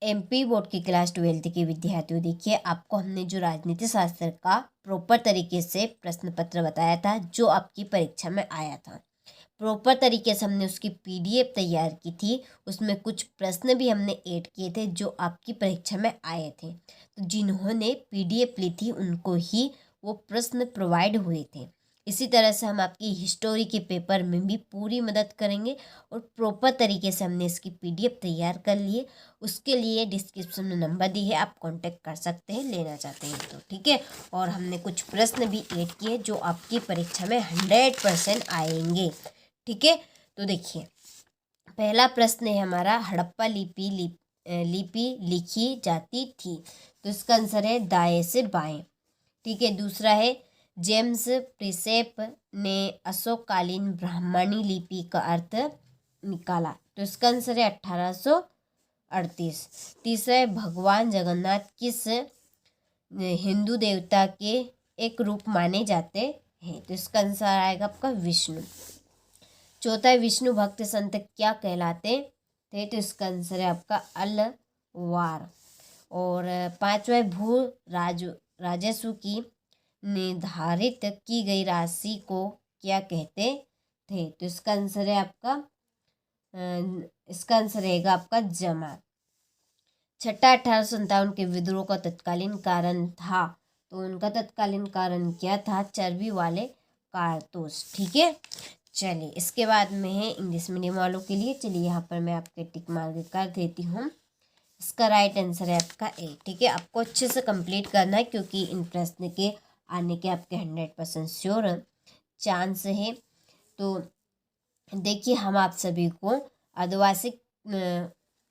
MP board की class 12th के विद्यार्थियों, देखिए आपको हमने जो राजनीति शास्त्र का प्रॉपर तरीके से प्रश्न पत्र बताया था जो आपकी परीक्षा में आया था। प्रॉपर तरीके से हमने उसकी पीडीएफ तैयार की थी। उसमें कुछ प्रश्न भी हमने ऐड किए थे जो आपकी परीक्षा में आए थे। तो जिन्होंने पीडीएफ ली थी उनको ही वो प्रश्न प्रोवाइड हुए थे। इसी तरह से हम आपकी हिस्टोरी के पेपर में भी पूरी मदद करेंगे और प्रॉपर तरीके से हमने इसकी पीडीएफ तैयार कर लिए। उसके लिए डिस्क्रिप्शन में नंबर दी है, आप कांटेक्ट कर सकते हैं लेना चाहते हैं तो, ठीक है। और हमने कुछ प्रश्न भी ऐड किए जो आपकी परीक्षा में 100% आएंगे, ठीक है। तो देखिए पहला प्रश्न है हमारा, हड़प्पा लिपि लिखी जाती थी, तो इसका आंसर है दाएं से बाएं, ठीक है। दूसरा है, जेम्स प्रिसेप ने अशोककालीन ब्राह्मणी लिपि का अर्थ निकाला, तो इसका आंसर है 1838। तीसरा है, भगवान जगन्नाथ किस हिंदू देवता के एक रूप माने जाते हैं, तो इसका आंसर आएगा आपका विष्णु। चौथा है, विष्णु भक्त संत क्या कहलाते थे, तो इसका आंसर है आपका अलवार। और पांचवा है, भू राजस्व की निर्धारित की गई राशि को क्या कहते थे, तो इसका आंसर है आपका इसका आंसर रहेगा आपका जमा। छठा, 1857 के विद्रोह का तत्कालीन कारण था, तो उनका तत्कालीन कारण क्या था, चर्बी वाले कारतूस, ठीक है। चलिए इसके बाद में है इंग्लिश मीडियम वालों के लिए। चलिए यहाँ पर मैं आपके टिक मार्क कर देती हूँ। इसका राइट आंसर है आपका ए, ठीक है। आपको अच्छे से कंप्लीट करना है क्योंकि इन प्रश्न के आने के आपके 100% श्योर चांस है। तो देखिए हम आप सभी को अर्धवार्षिक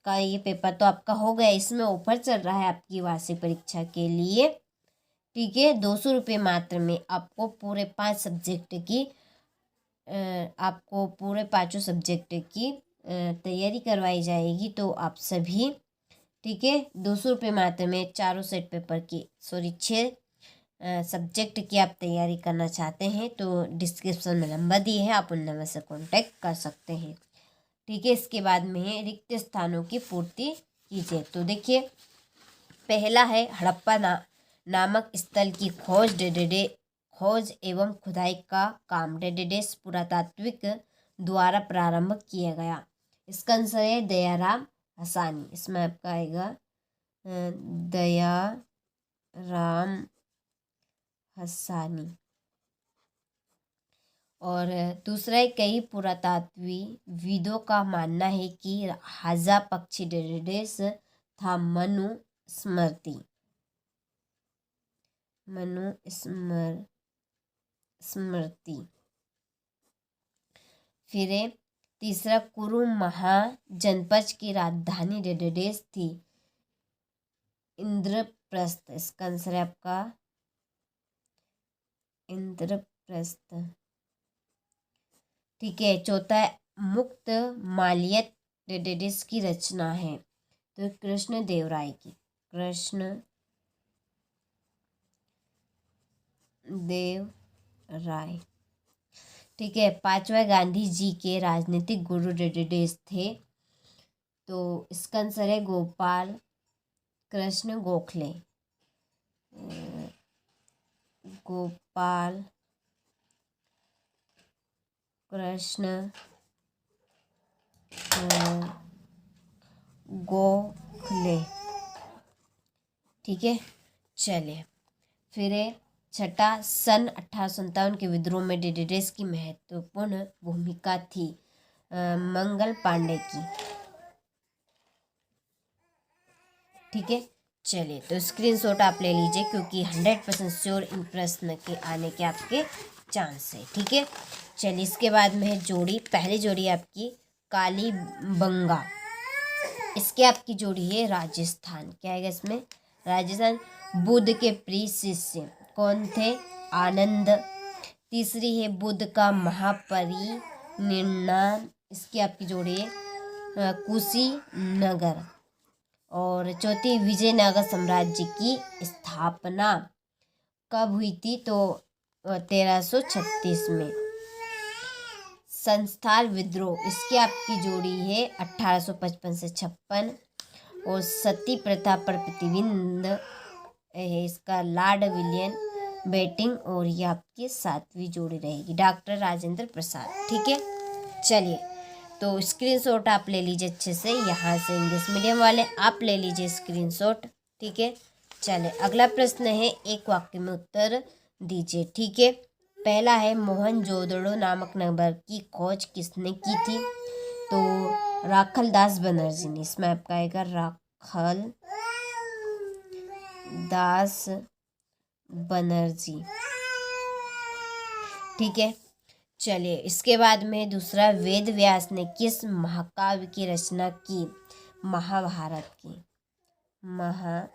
का ये पेपर तो आपका हो गया, इसमें ऑफर चल रहा है आपकी वार्षिक परीक्षा के लिए, ठीक है। 200 रुपये मात्र में आपको पूरे 5 सब्जेक्ट की आपको पूरे 5 सब्जेक्ट की तैयारी करवाई जाएगी। तो आप सभी, ठीक है, 200 रुपये मात्र में चारों सेट पेपर की 6 सब्जेक्ट की आप तैयारी करना चाहते हैं तो डिस्क्रिप्शन में नंबर दिए हैं, आप उन नंबर से कांटेक्ट कर सकते हैं, ठीक है। इसके बाद में है रिक्त स्थानों की पूर्ति कीजिए। तो देखिए पहला है, हड़प्पा नामक स्थल की खोज एवं खुदाई का काम डेडेडेस पुरातात्विक द्वारा प्रारंभ किया गया, इसका आंसर है दयाराम हसानी। इसमें आपका आएगा दयाराम हसानी। और दूसरा है, कई पुरातात्विदों का मानना है कि हाजा पक्षी डेडेडेस था मनुस्मृति। फिर है तीसरा, कुरु महाजनपद की राजधानी डेडेडेस थी इंद्रप्रस्थ, इसका आंसर है आपका इंद्रप्रस्थ, ठीक है। चौथा है, मुक्त माल्यद डेडेडेस की रचना है, तो कृष्ण देव राय, ठीक है। पांचवा, गांधी जी के राजनीतिक गुरु डेडेडेस थे, तो इसका आंसर है गोपाल कृष्ण गोखले, गोपाल कृष्ण गोखले, ठीक है। चलिए फिर है छठा, सन 1857 के विद्रोह में डेडेडेस की महत्वपूर्ण भूमिका थी मंगल पांडे की, ठीक है। चलिए तो स्क्रीनशॉट आप ले लीजिए क्योंकि 100% श्योर इन प्रश्न के आने के आपके चांस है, ठीक है। चलिए इसके बाद में है जोड़ी, पहली जोड़ी आपकी कालीबंगा, इसके आपकी जोड़ी है राजस्थान, क्या है इसमें, राजस्थान। बुद्ध के प्रिय शिष्य कौन थे, आनंद। तीसरी है, बुद्ध का महापरिनिर्वाण, इसकी आपकी जोड़ी है कुशीनगर। और चौथी, विजयनगर साम्राज्य की स्थापना कब हुई थी, तो 1336 में। संस्थाल विद्रोह, इसकी आपकी जोड़ी है 1855 से 56। और सती प्रथा पर प्रतिबंध है इसका लॉर्ड विलियम बेंटिंक, और ये आपकी 7वीं जोड़ी रहेगी डॉक्टर राजेंद्र प्रसाद। ठीक है, चलिए तो स्क्रीनशॉट आप ले लीजिए अच्छे से, यहाँ से इंग्लिश मीडियम वाले आप ले लीजिए स्क्रीनशॉट। ठीक है, चलिए अगला प्रश्न है, एक वाक्य में उत्तर दीजिए। ठीक है, पहला है मोहनजोदड़ो नामक नगर की खोज किसने की थी? तो राखल दास बनर्जी ने। इसमें आपका आएगा राखल दास बनर्जी। ठीक है, चलिए इसके बाद में दूसरा, वेद व्यास ने किस महाकाव्य की रचना की? महाभारत की, महाभारत।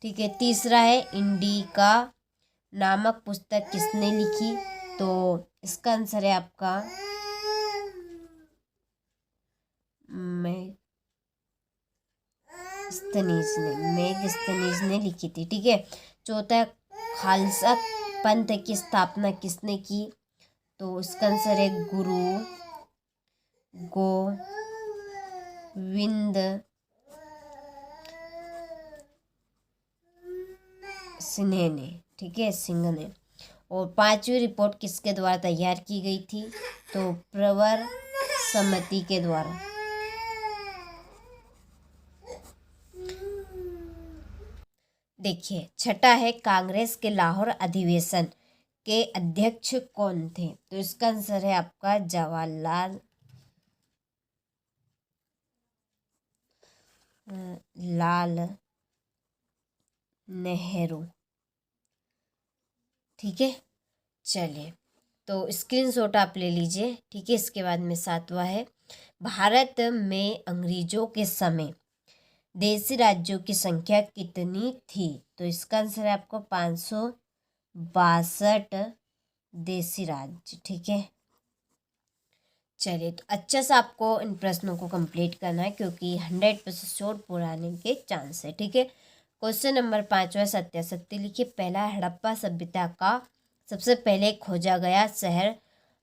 ठीक है, तीसरा है इंडिका नामक पुस्तक किसने लिखी? तो इसका आंसर है आपका मेगस्थनीज ने लिखी थी। ठीक है, चौथा, खालसा पंथ की स्थापना किसने की? तो इसका आंसर है गुरु गोविंद सिंह ने। ठीक है, सिंह ने। और 5वीं रिपोर्ट किसके द्वारा तैयार की गई थी? तो प्रवर समिति के द्वारा। देखिए छठा है, कांग्रेस के लाहौर अधिवेशन के अध्यक्ष कौन थे? तो इसका आंसर है आपका जवाहरलाल नेहरू। ठीक है, चलिए तो स्क्रीनशॉट आप ले लीजिए। ठीक है, इसके बाद में 7वां है, भारत में अंग्रेजों के समय देशी राज्यों की संख्या कितनी थी? तो इसका आंसर है आपको 562 देशी राज्य। ठीक है, चलिए तो अच्छा सा आपको इन प्रश्नों को कंप्लीट करना है, क्योंकि 100% शॉर्ट पूरा आने के चांस है। ठीक है, क्वेश्चन नंबर 5वां, सत्यासत्य लिखिए। पहला, हड़प्पा सभ्यता का सबसे पहले खोजा गया शहर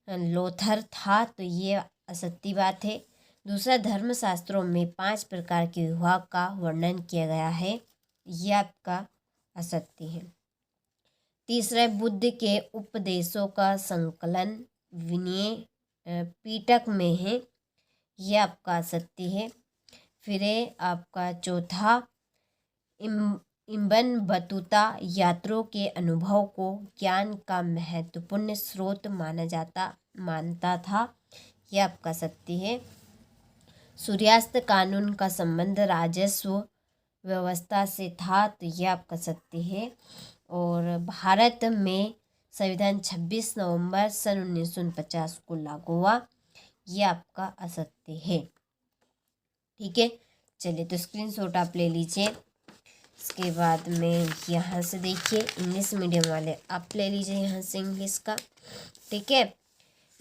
लोथर था। तो ये असत्य बात है। दूसरा, धर्मशास्त्रों में 5 प्रकार के विवाह का वर्णन किया गया है। यह आपका असत्य है। तीसरा, बुद्ध के उपदेशों का संकलन विनय पिटक में है। यह आपका असत्य है। फिर आपका चौथा, इब्न बतूता यात्रियों के अनुभव को ज्ञान का महत्वपूर्ण स्रोत मानता था। यह आपका सत्य है। सूर्यास्त कानून का संबंध राजस्व व्यवस्था से था। तो यह आपका सत्य है। और भारत में संविधान 26 नवंबर सन 1949 को लागू हुआ। यह आपका असत्य है। ठीक है, चलिए तो स्क्रीनशॉट आप ले लीजिए। इसके बाद में यहाँ से देखिए, इंग्लिश मीडियम वाले आप ले लीजिए यहाँ से इंग्लिश का। ठीक है,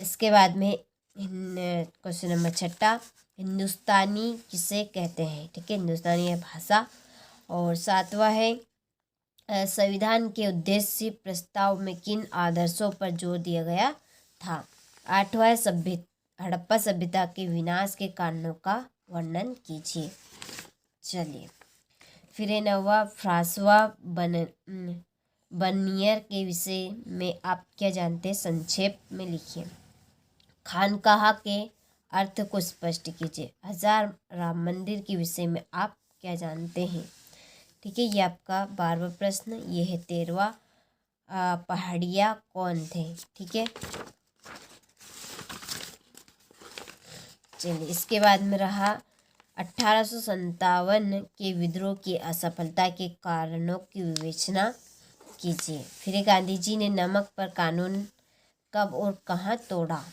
इसके बाद में क्वेश्चन नंबर 6, हिंदुस्तानी किसे कहते हैं? ठीक है, हिंदुस्तानी है भाषा। और 7वां है, संविधान के उद्देश्य प्रस्ताव में किन आदर्शों पर जोर दिया गया था? 8वां है, हड़प्पा सभ्यता के विनाश के कारणों का वर्णन कीजिए। चलिए फिर 9वां, फ्रांसवा बर्नियर के विषय में आप क्या जानते हैं? संक्षेप में लिखिए। खानकाह के अर्थ को स्पष्ट कीजिए। हजार राम मंदिर के विषय में आप क्या जानते हैं? ठीक है, ये आपका 12वां प्रश्न। ये है 13वां, पहाड़िया कौन थे? ठीक है, चलिए इसके बाद में रहा 1857 के विद्रोह की असफलता के कारणों की विवेचना कीजिए। फिर गांधी जी ने नमक पर कानून कब और कहाँ तोड़ा?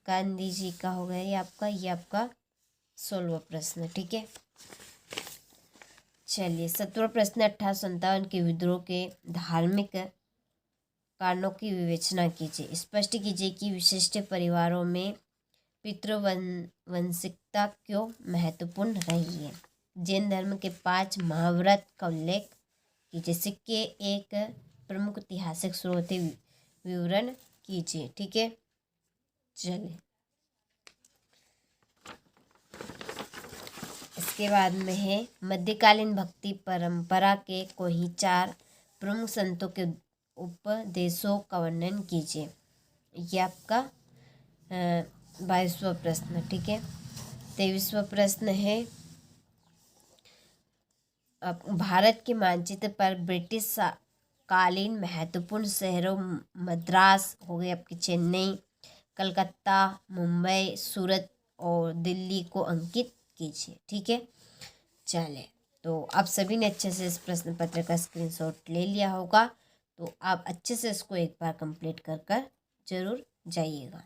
गांधी जी का हो गया ये आपका 16वां प्रश्न। ठीक है, चलिए 17वां प्रश्न, 1857 के विद्रोह के धार्मिक कारणों की विवेचना कीजिए। स्पष्ट कीजिए कि विशिष्ट परिवारों में पितृवंशिकता क्यों महत्वपूर्ण रही है। जैन धर्म के 5 महाव्रत का उल्लेख कीजिए। सिक्के एक प्रमुख ऐतिहासिक स्रोत विवरण कीजिए। ठीक है, चलिए इसके बाद में है मध्यकालीन भक्ति परंपरा के कोई 4 प्रमुख संतों के उपदेशों का वर्णन कीजिए। ये आपका 22वां प्रश्न। ठीक है, 23वां प्रश्न है भारत के मानचित्र पर ब्रिटिश कालीन महत्वपूर्ण शहरों मद्रास हो गए आपकी, चेन्नई, कलकत्ता, मुंबई, सूरत और दिल्ली को अंकित कीजिए। ठीक है, चले तो आप सभी ने अच्छे से इस प्रश्न पत्र का स्क्रीनशॉट ले लिया होगा, तो आप अच्छे से इसको एक बार कंप्लीट कर जरूर जाइएगा।